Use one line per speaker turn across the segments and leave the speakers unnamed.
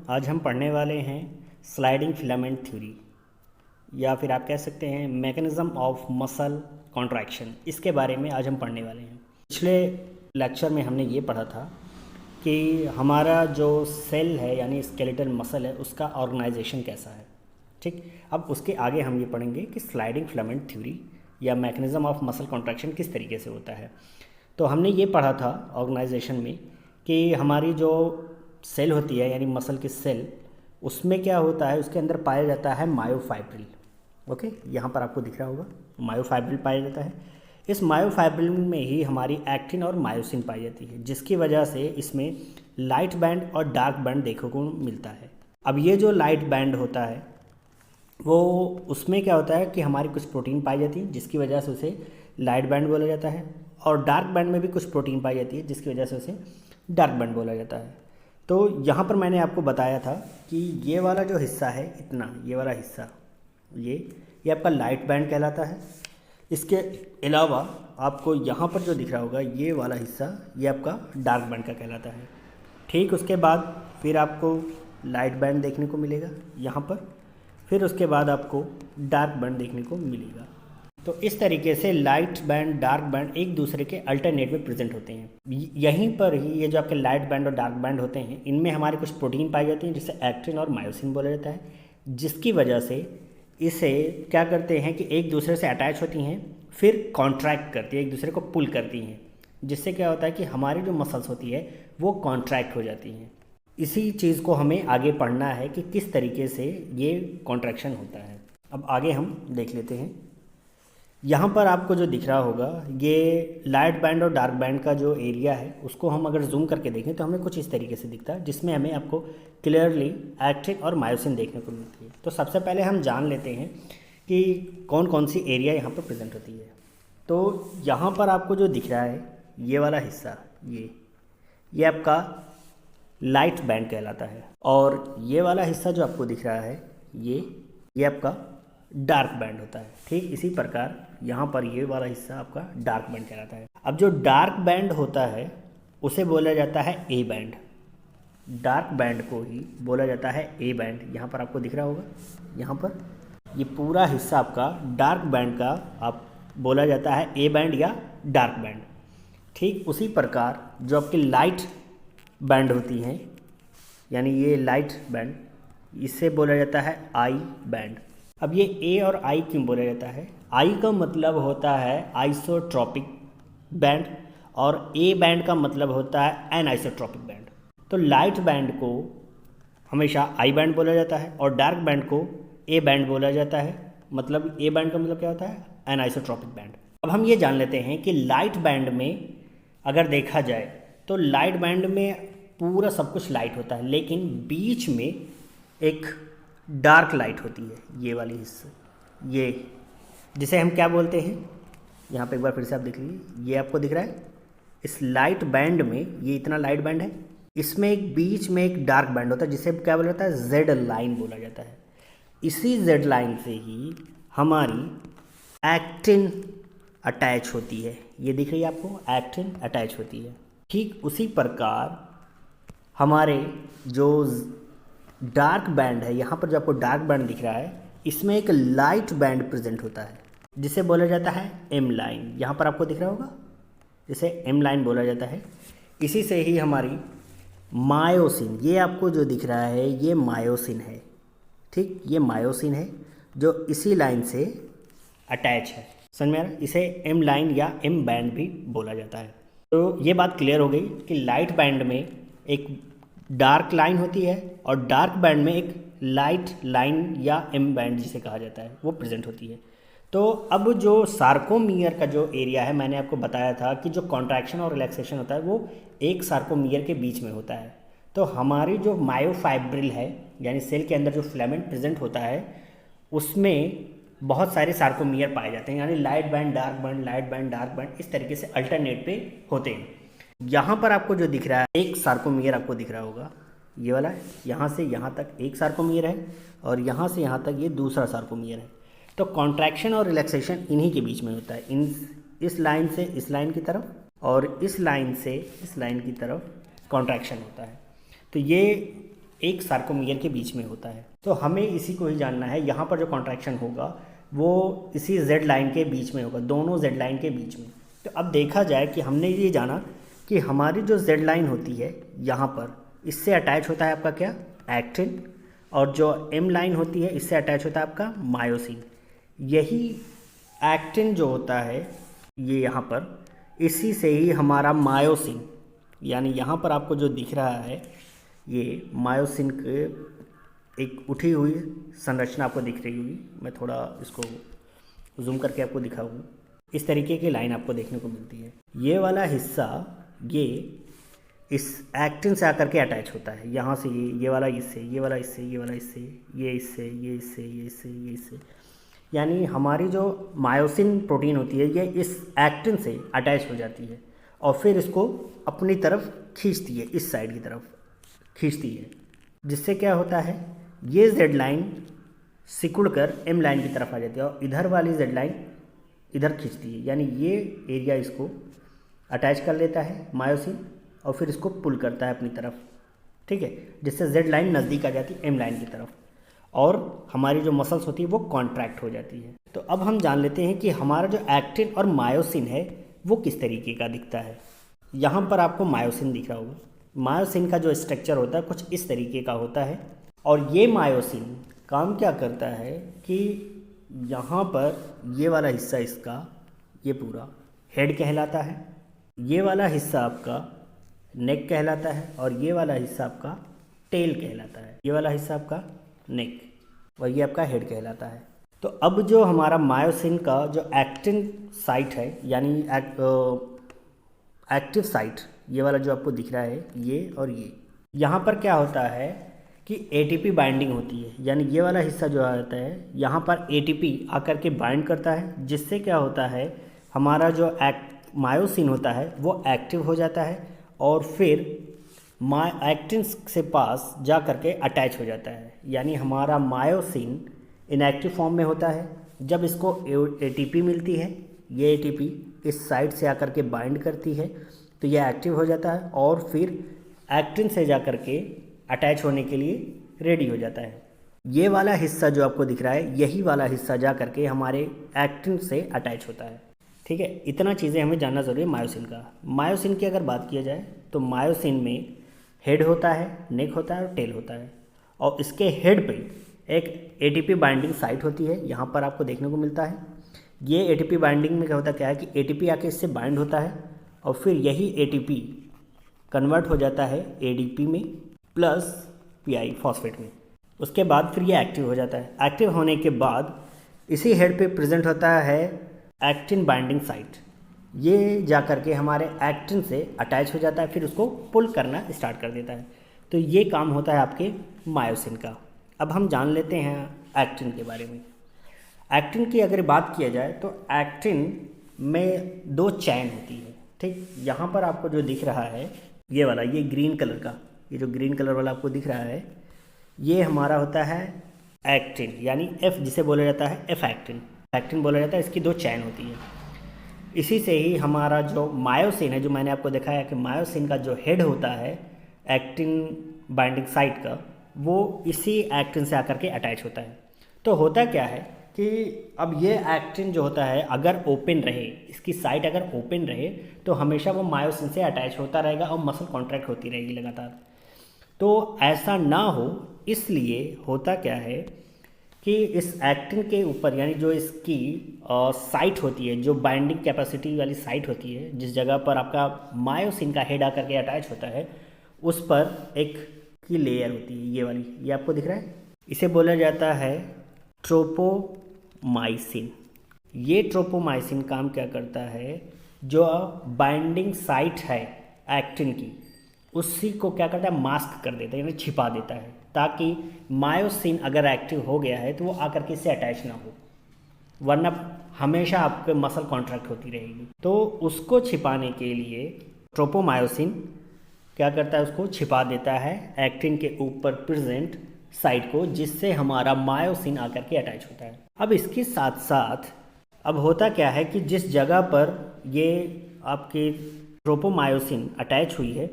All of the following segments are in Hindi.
आज हम पढ़ने वाले हैं स्लाइडिंग फिलामेंट थ्योरी, या फिर आप कह सकते हैं मैकेनिज़्म ऑफ मसल कॉन्ट्रैक्शन। इसके बारे में आज हम पढ़ने वाले हैं। पिछले लेक्चर में हमने ये पढ़ा था कि हमारा जो सेल है यानी स्केलेटल मसल है उसका ऑर्गेनाइजेशन कैसा है। ठीक, अब उसके आगे हम ये पढ़ेंगे कि स्लाइडिंग फिलामेंट थ्योरी या मैकेनिज़्म ऑफ मसल कॉन्ट्रैक्शन किस तरीके से होता है। तो हमने ये पढ़ा था ऑर्गेनाइजेशन में कि हमारी जो सेल होती है यानी मसल की सेल, उसमें क्या होता है, उसके अंदर पाया जाता है मायोफाइब्रिल। ओके, यहाँ पर आपको दिख रहा होगा मायोफाइब्रिल पाया जाता है। इस मायोफाइब्रिल में ही हमारी एक्टिन और मायोसिन पाई जाती है, जिसकी वजह से इसमें लाइट बैंड और डार्क बैंड देखने को मिलता है। अब ये जो लाइट बैंड होता है वो उसमें क्या होता है कि हमारी कुछ प्रोटीन पाई जाती है जिसकी वजह से उसे लाइट बैंड बोला जाता है, और डार्क बैंड में भी कुछ प्रोटीन पाई जाती है जिसकी वजह से उसे डार्क बैंड बोला जाता है। तो यहाँ पर मैंने आपको बताया था कि ये वाला जो हिस्सा है, इतना ये वाला हिस्सा, ये आपका लाइट बैंड कहलाता है। इसके अलावा आपको यहाँ पर जो दिख रहा होगा ये वाला हिस्सा, ये आपका डार्क बैंड का कहलाता है। ठीक, उसके बाद फिर आपको लाइट बैंड देखने को मिलेगा यहाँ पर, फिर उसके बाद आपको डार्क बैंड देखने को मिलेगा। तो इस तरीके से लाइट बैंड डार्क बैंड एक दूसरे के अल्टरनेट में प्रेजेंट होते हैं। यहीं पर ही ये जो आपके लाइट बैंड और डार्क बैंड होते हैं, इनमें हमारे कुछ प्रोटीन पाई जाती हैं जिसे एक्टिन और मायोसिन बोला जाता है, जिसकी वजह से इसे क्या करते हैं कि एक दूसरे से अटैच होती हैं, फिर कॉन्ट्रैक्ट करती है, एक दूसरे को पुल करती हैं, जिससे क्या होता है कि हमारी जो मसल्स होती है वो कॉन्ट्रैक्ट हो जाती हैं। इसी चीज़ को हमें आगे पढ़ना है कि किस तरीके से ये कॉन्ट्रैक्शन होता है। अब आगे हम देख लेते हैं। यहाँ पर आपको जो दिख रहा होगा ये लाइट बैंड और डार्क बैंड का जो एरिया है उसको हम अगर जूम करके देखें तो हमें कुछ इस तरीके से दिखता है, जिसमें हमें आपको क्लियरली एक्टिन और मायोसिन देखने को मिलती है। तो सबसे पहले हम जान लेते हैं कि कौन कौन सी एरिया यहाँ पर प्रेजेंट होती है। तो यहाँ पर आपको जो दिख रहा है ये वाला हिस्सा, ये आपका लाइट बैंड कहलाता है, और ये वाला हिस्सा जो आपको दिख रहा है ये आपका डार्क बैंड होता है। ठीक इसी प्रकार यहाँ पर ये वाला हिस्सा आपका डार्क बैंड कहलाता है। अब जो डार्क बैंड होता है उसे बोला जाता है ए बैंड। डार्क बैंड को ही बोला जाता है ए बैंड। यहाँ पर आपको दिख रहा होगा, यहाँ पर ये पूरा हिस्सा आपका डार्क बैंड का आप बोला जाता है ए बैंड या डार्क बैंड। ठीक उसी प्रकार जो आपकी लाइट बैंड होती हैं, यानी ये लाइट बैंड, इससे बोला जाता है आई बैंड। अब ये ए और आई क्यों बोला जाता है? आई का मतलब होता है आइसोट्रॉपिक बैंड, और ए बैंड का मतलब होता है एनआइसोट्रॉपिक बैंड। तो लाइट बैंड को हमेशा आई बैंड बोला जाता है और डार्क बैंड को ए बैंड बोला जाता है। मतलब ए बैंड का मतलब क्या होता है? एनआइसोट्रॉपिक बैंड। अब हम ये जान लेते हैं कि लाइट बैंड में अगर देखा जाए तो लाइट बैंड में पूरा सब कुछ लाइट होता है, लेकिन बीच में एक डार्क लाइट होती है, ये वाली हिस्सा, ये जिसे हम क्या बोलते हैं, यहाँ पे एक बार फिर से आप देख लीजिए, ये आपको दिख रहा है। इस लाइट बैंड में, ये इतना लाइट बैंड है, इसमें एक बीच में एक डार्क बैंड होता है जिसे क्या बोला जाता है? जेड लाइन बोला जाता है। इसी जेड लाइन से ही हमारी एक्टिन अटैच होती है। ये दिख रही है आपको, एक्टिन अटैच होती है। ठीक उसी प्रकार हमारे जो डार्क बैंड है, यहाँ पर जो आपको डार्क बैंड दिख रहा है, इसमें एक लाइट बैंड प्रेजेंट होता है जिसे बोला जाता है एम लाइन। यहाँ पर आपको दिख रहा होगा, इसे एम लाइन बोला जाता है। इसी से ही हमारी मायोसिन, ये आपको जो दिख रहा है ये मायोसिन है। ठीक, ये मायोसिन है जो इसी लाइन से अटैच है। समझ में आ रहा है? इसे एम लाइन या एम बैंड भी बोला जाता है। तो ये बात क्लियर हो गई कि लाइट बैंड में एक डार्क लाइन होती है और डार्क बैंड में एक लाइट लाइन या एम बैंड जिसे कहा जाता है वो प्रेजेंट होती है। तो अब जो सार्कोमियर का जो एरिया है, मैंने आपको बताया था कि जो कॉन्ट्रैक्शन और रिलैक्सेशन होता है वो एक सार्कोमियर के बीच में होता है। तो हमारी जो मायोफाइब्रिल है यानी सेल के अंदर जो फिलामेंट प्रेजेंट होता है उसमें बहुत सारे सार्कोमियर पाए जाते हैं, यानी light band dark band, light band dark band, इस तरीके से अल्टरनेट पे होते हैं। यहाँ पर आपको जो दिख रहा है एक सार्कोमियर आपको दिख रहा होगा, ये वाला है, यहाँ से यहाँ तक एक सार्कोमियर है और यहाँ से यहाँ तक ये दूसरा सार्कोमियर है। तो कॉन्ट्रैक्शन और रिलैक्सेशन इन्हीं के बीच में होता है, इस लाइन से इस लाइन की तरफ और इस लाइन से इस लाइन की तरफ कॉन्ट्रैक्शन होता है। तो ये एक सार्कोमियर के बीच में होता है। तो हमें इसी को ही जानना है, यहाँ पर जो कॉन्ट्रैक्शन होगा वो इसी जेड लाइन के बीच में होगा, दोनों जेड लाइन के बीच में। तो अब देखा जाए कि हमने ये जाना कि हमारी जो जेड लाइन होती है यहाँ पर, इससे अटैच होता है आपका क्या, एक्टिन, और जो एम लाइन होती है इससे अटैच होता है आपका मायोसिन। यही एक्टिन जो होता है ये यहाँ पर, इसी से ही हमारा मायोसिन, यानी यहाँ पर आपको जो दिख रहा है ये मायोसिन के एक उठी हुई संरचना आपको दिख रही होगी। मैं थोड़ा इसको जूम करके आपको दिखाऊँ। इस तरीके की लाइन आपको देखने को मिलती है। ये वाला हिस्सा ये इस एक्टिन से आकर के अटैच होता है, यहाँ से ये वाला इससे, ये वाला इससे, ये वाला इससे, ये इससे, ये इससे, ये इससे, ये इससे, यानी हमारी जो मायोसिन प्रोटीन होती है ये इस एक्टिन से अटैच हो जाती है और फिर इसको अपनी तरफ खींचती है, इस साइड की तरफ खींचती है, जिससे क्या होता है ये जेड लाइन सिकुड़ कर एम लाइन की तरफ आ जाती है और इधर वाली जेड लाइन इधर खींचती है, यानी ये एरिया इसको अटैच कर लेता है मायोसिन और फिर इसको पुल करता है अपनी तरफ, ठीक है, जिससे जेड लाइन नज़दीक आ जाती है एम लाइन की तरफ और हमारी जो मसल्स होती है वो कॉन्ट्रैक्ट हो जाती है। तो अब हम जान लेते हैं कि हमारा जो एक्टिन और मायोसिन है वो किस तरीके का दिखता है। यहाँ पर आपको मायोसिन दिख रहा होगा। मायोसिन का जो स्ट्रक्चर होता है कुछ इस तरीके का होता है और ये मायोसिन काम क्या करता है कि यहाँ पर ये वाला हिस्सा इसका ये पूरा हेड कहलाता है, ये वाला हिस्सा आपका नेक कहलाता है और ये वाला हिस्सा आपका टेल कहलाता है। ये वाला हिस्सा आपका नेक और ये आपका हेड कहलाता है। तो अब जो हमारा मायोसिन का जो एक्टिन साइट है, यानी एक्टिव साइट, ये वाला जो आपको दिख रहा है ये और ये, यहाँ पर क्या होता है कि एटीपी बाइंडिंग होती है, यानी ये वाला हिस्सा जो आता है यहाँ पर एटीपी आकर के बाइंड करता है, जिससे क्या होता है हमारा जो मायोसिन होता है वो एक्टिव हो जाता है और फिर एक्टिन से पास जा करके अटैच हो जाता है। यानी हमारा मायोसिन इनएक्टिव फॉर्म में होता है, जब इसको एटीपी मिलती है ये एटीपी इस साइड से आकर के बाइंड करती है तो ये एक्टिव हो जाता है और फिर एक्टिन से जा कर के अटैच होने के लिए रेडी हो जाता है। ये वाला हिस्सा जो आपको दिख रहा है यही वाला हिस्सा जा कर के हमारे एक्टिन से अटैच होता है, ठीक है। इतना चीज़ें हमें जानना ज़रूरी है मायोसिन का। मायोसिन की अगर बात किया जाए तो मायोसिन में हेड होता है, नेक होता है और टेल होता है और इसके हेड पे एक एटीपी बाइंडिंग साइट होती है, यहाँ पर आपको देखने को मिलता है। ये एटीपी बाइंडिंग में क्या होता क्या है कि एटीपी आके इससे बाइंड होता है और फिर यही एटीपी कन्वर्ट हो जाता है एडीपी में प्लस पीआई फॉस्फेट में। उसके बाद फिर ये एक्टिव हो जाता है। एक्टिव होने के बाद इसी हेड पे प्रेजेंट होता है एक्टिन बाइंडिंग साइट, ये जा कर के हमारे एक्टिन से अटैच हो जाता है, फिर उसको पुल करना स्टार्ट कर देता है। तो ये काम होता है आपके मायोसिन का। अब हम जान लेते हैं एक्टिन के बारे में। एक्टिन की अगर बात किया जाए तो एक्टिन में दो चैन होती है, ठीक। यहाँ पर आपको जो दिख रहा है ये वाला, ये ग्रीन कलर का, ये जो ग्रीन कलर वाला आपको दिख रहा है ये हमारा होता है एक्टिन, यानी एफ जिसे बोला जाता है एफ एक्टिन, एक्टिन बोला जाता है। इसकी दो चैन होती है। इसी से ही हमारा जो मायोसिन है, जो मैंने आपको दिखाया कि मायोसिन का जो हेड होता है एक्टिन बाइंडिंग साइट का, वो इसी एक्टिन से आकर के अटैच होता है। तो होता क्या है कि अब ये एक्टिन जो होता है अगर ओपन रहे, इसकी साइट अगर ओपन रहे तो हमेशा वो मायोसिन से अटैच होता रहेगा और मसल कॉन्ट्रैक्ट होती रहेगी लगातार। तो ऐसा ना हो इसलिए होता क्या है कि इस एक्टिन के ऊपर, यानी जो इसकी साइट होती है, जो बाइंडिंग कैपेसिटी वाली साइट होती है, जिस जगह पर आपका मायोसिन का हेड आकर के अटैच होता है, उस पर एक की लेयर होती है, ये वाली, ये आपको दिख रहा है। इसे बोला जाता है ट्रोपोमाइसिन। ये ट्रोपोमाइसिन काम क्या करता है, जो बाइंडिंग साइट है एक्टिन की, उसी को क्या करता है, मास्क कर देता है, यानी छिपा देता है, ताकि मायोसिन अगर एक्टिव हो गया है तो वो आकर के इससे अटैच ना हो, वरना हमेशा आपके मसल कॉन्ट्रैक्ट होती रहेगी। तो उसको छिपाने के लिए ट्रोपोमायोसिन क्या करता है, उसको छिपा देता है एक्टिन के ऊपर प्रेजेंट साइट को, जिससे हमारा मायोसिन आकर के अटैच होता है। अब इसके साथ साथ अब होता क्या है कि जिस जगह पर ये आपके ट्रोपोमायोसिन अटैच हुई है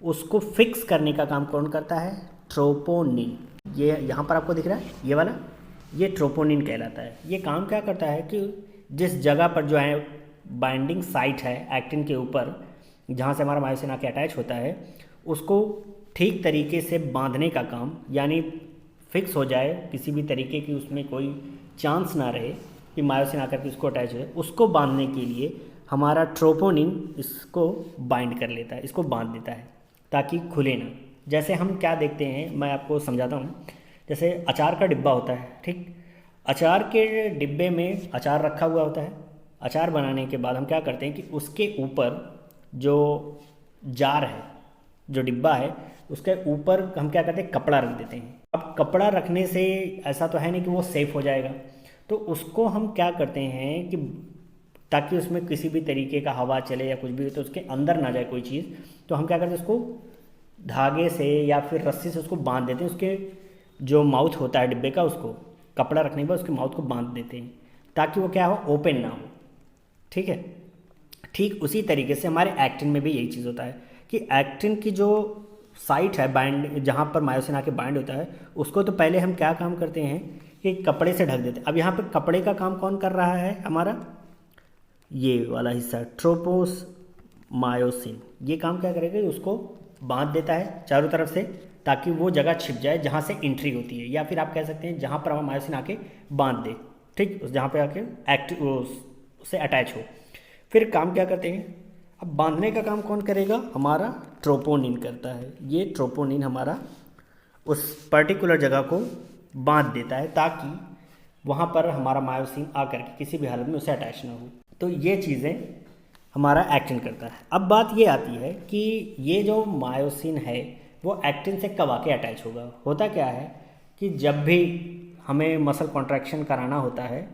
उसको फिक्स करने का काम कौन करता है, ट्रोपोनिन, ये यहाँ पर आपको दिख रहा है ये वाला, ये ट्रोपोनिन कहलाता है। ये काम क्या करता है कि जिस जगह पर जो है बाइंडिंग साइट है एक्टिन के ऊपर, जहाँ से हमारा मायोसिन आके अटैच होता है, उसको ठीक तरीके से बांधने का काम, यानी फिक्स हो जाए किसी भी तरीके की उसमें कोई चांस ना रहे कि मायोसिन आकर के उसको अटैच हो, उसको बांधने के लिए हमारा ट्रोपोनिन इसको बाइंड कर लेता है, इसको बांध देता है ताकि खुले ना। जैसे हम क्या देखते हैं, मैं आपको समझाता हूँ। जैसे अचार का डिब्बा होता है, ठीक, अचार के डिब्बे में अचार रखा हुआ होता है। अचार बनाने के बाद हम क्या करते हैं कि उसके ऊपर जो जार है, जो डिब्बा है, उसके ऊपर हम क्या करते हैं, कपड़ा रख देते हैं। अब कपड़ा रखने से ऐसा तो है नहीं कि वो सेफ हो जाएगा, तो उसको हम क्या करते हैं कि ताकि उसमें किसी भी तरीके का हवा चले या कुछ भी तो उसके अंदर ना जाए कोई चीज़, तो हम क्या करते हैं, उसको धागे से या फिर रस्सी से उसको बांध देते हैं। उसके जो माउथ होता है डिब्बे का, उसको कपड़ा रखने के बाद उसके माउथ को बांध देते हैं ताकि वो क्या हो, ओपन ना हो। ठीक है, ठीक उसी तरीके से हमारे एक्टिन में भी यही चीज़ होता है कि एक्टिन की जो साइट है बाइंड, जहाँ पर मायोसिन आके बाइंड होता है, उसको तो पहले हम क्या काम करते हैं कि कपड़े से ढक देते हैं। अब यहाँ पर कपड़े का काम कौन कर रहा है, हमारा ये वाला हिस्सा ट्रोपोस मायोसिन, ये काम क्या करेगा, उसको बांध देता है चारों तरफ से ताकि वो जगह छिप जाए जहाँ से एंट्री होती है, या फिर आप कह सकते हैं जहाँ पर हमारा मायोसिन आके बांध दे, ठीक, उस जहाँ पे आके एक्टिव उससे अटैच हो। फिर काम क्या करते हैं, अब बांधने का काम कौन करेगा, हमारा ट्रोपोनिन करता है। ये ट्रोपोनिन हमारा उस पर्टिकुलर जगह को बांध देता है ताकि वहाँ पर हमारा मायोसिन आकर के किसी भी हालत में उसे अटैच ना हो। तो ये चीज़ें हमारा एक्टिन करता है। अब बात ये आती है कि ये जो मायोसिन है वो एक्टिन से कब आके अटैच होगा। होता क्या है कि जब भी हमें मसल कॉन्ट्रैक्शन कराना होता है,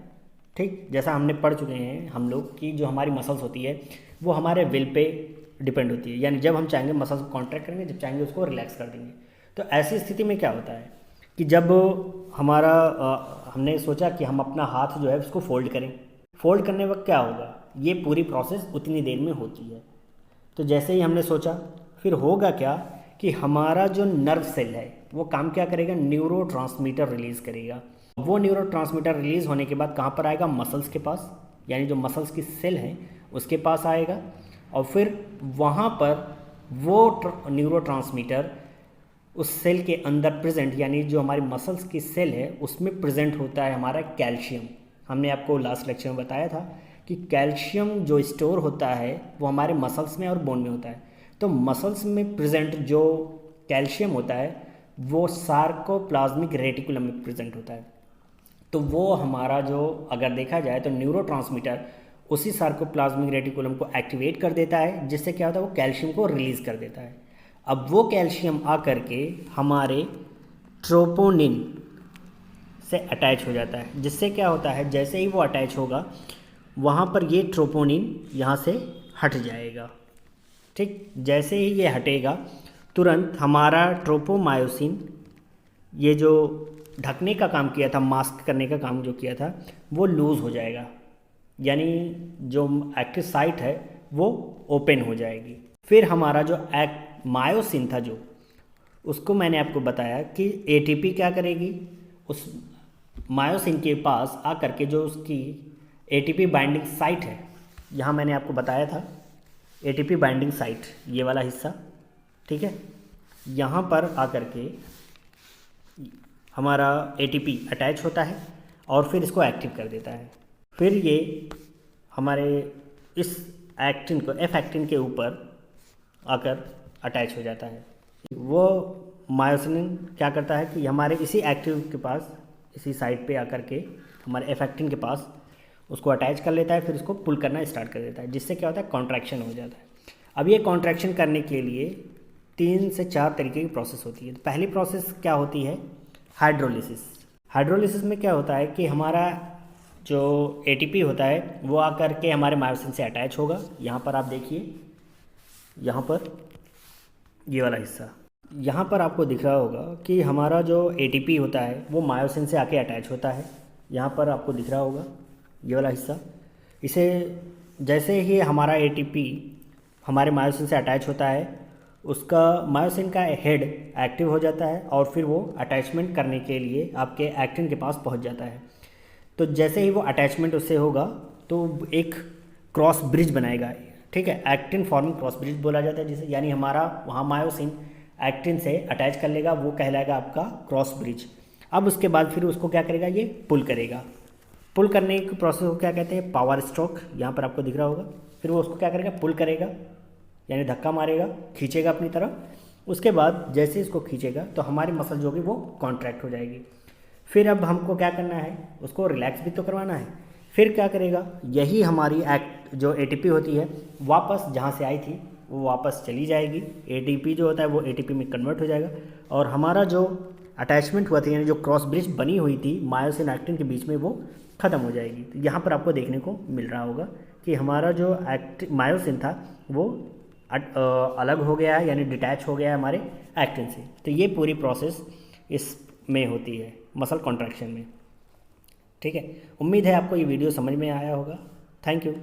ठीक, जैसा हमने पढ़ चुके हैं हम लोग कि जो हमारी मसल्स होती है वो हमारे विल पे डिपेंड होती है, यानी जब हम चाहेंगे मसल्स को कॉन्ट्रैक्ट करेंगे, जब चाहेंगे उसको रिलैक्स कर देंगे। तो ऐसी स्थिति में क्या होता है कि जब हमारा हमने सोचा कि हम अपना हाथ जो है उसको फोल्ड करें, फोल्ड करने वक्त क्या होगा, ये पूरी प्रोसेस उतनी देर में होती है। तो जैसे ही हमने सोचा, फिर होगा क्या कि हमारा जो नर्व सेल है वो काम क्या करेगा, न्यूरोट्रांसमीटर रिलीज़ करेगा। वो न्यूरोट्रांसमीटर रिलीज़ होने के बाद कहाँ पर आएगा, मसल्स के पास, यानी जो मसल्स की सेल हैं उसके पास आएगा, और फिर वहाँ पर वो न्यूरोट्रांसमीटर उस सेल के अंदर प्रेजेंट, यानी जो हमारी मसल्स की सेल है उसमें प्रेजेंट होता है हमारा कैल्शियम। हमने आपको लास्ट लेक्चर में बताया था कि कैल्शियम जो स्टोर होता है वो हमारे मसल्स में और बोन में होता है। तो मसल्स में प्रेजेंट जो कैल्शियम होता है वो सार्कोप्लाज्मिक रेटिकुलम में प्रेजेंट होता है। तो वो हमारा जो अगर देखा जाए तो न्यूरोट्रांसमीटर उसी सार्कोप्लाज्मिक रेटिकुलम को एक्टिवेट कर देता है, जिससे क्या होता है, वो कैल्शियम को रिलीज़ कर देता है। अब वो कैल्शियम आकर के हमारे ट्रोपोनिन से अटैच हो जाता है, जिससे क्या होता है, जैसे ही वो अटैच होगा वहाँ पर ये ट्रोपोनिन यहाँ से हट जाएगा। ठीक, जैसे ही ये हटेगा तुरंत हमारा ट्रोपोमायोसिन, ये जो ढकने का काम किया था, मास्क करने का काम जो किया था, वो लूज़ हो जाएगा, यानी जो एक्टिव साइट है वो ओपन हो जाएगी। फिर हमारा जो मायोसिन था जो, उसको मैंने आपको बताया कि एटीपी क्या करेगी, उस मायोसिन के पास आकर के जो उसकी एटीपी बाइंडिंग साइट है, यहाँ मैंने आपको बताया था एटीपी बाइंडिंग साइट, ये वाला हिस्सा, ठीक है, यहाँ पर आकर के हमारा एटीपी अटैच होता है और फिर इसको एक्टिव कर देता है। फिर ये हमारे इस एक्टिन को, एफ एक्टिन के ऊपर आकर अटैच हो जाता है। वो मायोसिन क्या करता है कि हमारे इसी एक्टिव के पास, इसी साइड पे आकर के हमारे एफ एक्टिन के पास उसको अटैच कर लेता है, फिर उसको पुल करना स्टार्ट कर देता है, जिससे क्या होता है, कॉन्ट्रैक्शन हो जाता है। अब ये कॉन्ट्रैक्शन करने के लिए 3 से 4 तरीके की प्रोसेस होती है। तो पहली प्रोसेस क्या होती है, हाइड्रोलिसिस। हाइड्रोलिसिस में क्या होता है कि हमारा जो एटीपी होता है वो आकर के हमारे मायोसिन से अटैच होगा। यहाँ पर आप देखिए, यहाँ पर ये वाला हिस्सा, यहाँ पर आपको दिख रहा होगा कि हमारा जो एटीपी होता है वो मायोसिन से आके अटैच होता है। यहाँ पर आपको दिख रहा होगा ये वाला हिस्सा। इसे जैसे ही हमारा एटीपी हमारे मायोसिन से अटैच होता है उसका मायोसिन का हेड एक्टिव हो जाता है और फिर वो अटैचमेंट करने के लिए आपके एक्टिन के पास पहुंच जाता है। तो जैसे ही वो अटैचमेंट उससे होगा तो एक क्रॉस ब्रिज बनाएगा, ठीक है, एक्टिन फॉर्मिंग क्रॉस ब्रिज बोला जाता है जिसे, यानी हमारा वहाँ मायोसिन एक्टिन से अटैच कर लेगा, वो कहलाएगा आपका क्रॉस ब्रिज। अब उसके बाद फिर उसको क्या करेगा, ये पुल करेगा। पुल करने के प्रोसेस को क्या कहते हैं, पावर स्ट्रोक, यहाँ पर आपको दिख रहा होगा। फिर वो उसको क्या करेगा, पुल करेगा, यानी धक्का मारेगा, खींचेगा अपनी तरफ। उसके बाद जैसे इसको खींचेगा तो हमारी मसल जो होगी वो कॉन्ट्रैक्ट हो जाएगी। फिर अब हमको क्या करना है, उसको रिलैक्स भी तो करवाना है। फिर क्या करेगा, यही हमारी जो एटीपी होती है वापस जहाँ से आई थी वो वापस चली जाएगी। एटीपी जो होता है वो एटीपी में कन्वर्ट हो जाएगा और हमारा जो अटैचमेंट हुआ था, यानी जो क्रॉस ब्रिज बनी हुई थी मायोसिन एक्टिन के बीच में, वो ख़त्म हो जाएगी। तो यहाँ पर आपको देखने को मिल रहा होगा कि हमारा जो मायोसिन था वो अलग हो गया है, यानी डिटैच हो गया है हमारे एक्टिन से। तो ये पूरी प्रोसेस इसमें होती है मसल कॉन्ट्रैक्शन में, ठीक है। उम्मीद है आपको ये वीडियो समझ में आया होगा। Thank you.